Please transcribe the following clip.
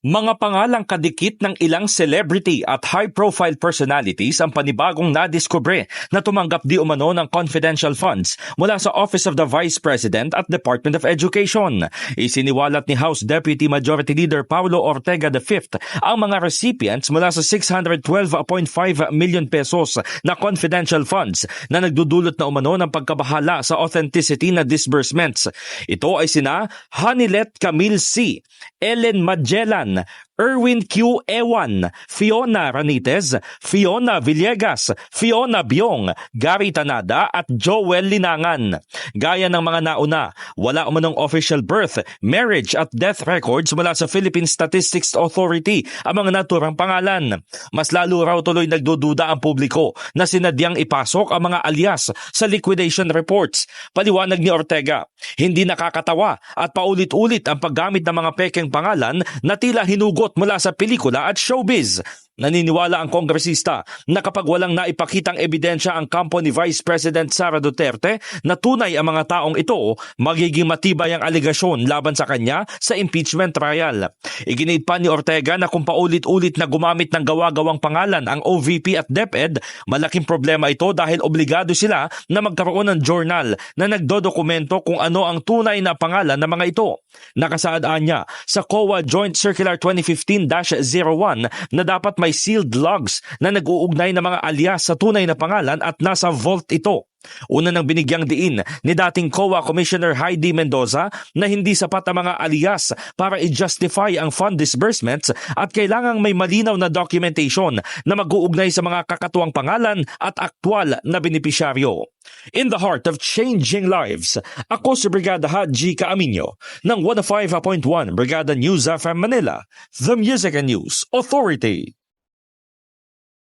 Mga pangalang kadikit ng ilang celebrity at high-profile personalities ang panibagong nadiskubre na tumanggap di umano ng confidential funds mula sa Office of the Vice President at Department of Education. Isiniwalat ni House Deputy Majority Leader Paulo Ortega V ang mga recipients mula sa 612.5 million pesos na confidential funds na nagdudulot na umano ng pagkabahala sa authenticity na disbursements. Ito ay sina Hanilet Camille C., Ellen Magellan, Erwin Q. Ewan, Fiona Ranitez, Fiona Villegas, Fiona Biong, Gary Tanada at Joel Linangan. Gaya ng mga nauna, wala umanong official birth, marriage at death records mula sa Philippine Statistics Authority ang mga naturang pangalan. Mas lalo raw tuloy nagdududa ang publiko na sinadyang ipasok ang mga alias sa liquidation reports. Paliwanag ni Ortega, hindi nakakatawa at paulit-ulit ang paggamit ng mga pekeng pangalan na tila hinugot mula sa pelikula at showbiz. Naniniwala ang kongresista na kapag walang naipakitang ebidensya ang kampo ni Vice President Sara Duterte na tunay ang mga taong ito, magiging matibay ang alegasyon laban sa kanya sa impeachment trial. Iginit pa ni Ortega na kung paulit-ulit na gumamit ng gawa-gawang pangalan ang OVP at DepEd, malaking problema ito dahil obligado sila na magkaroon ng journal na nagdodokumento kung ano ang tunay na pangalan ng mga ito. Nakasaad niya sa COA Joint Circular 2015-01 na dapat may sealed logs na nag-uugnay ng mga alias sa tunay na pangalan at nasa vault ito. Una nang binigyang diin ni dating COA Commissioner Heidi Mendoza na hindi sapat ang mga alias para i-justify ang fund disbursements at kailangang may malinaw na documentation na mag-uugnay sa mga kakatuwang pangalan at aktwal na benepisyaryo. In the heart of changing lives, ako si Brigada Haji Caaminio ng 105.1 Brigada News FM Manila, The Music and News Authority.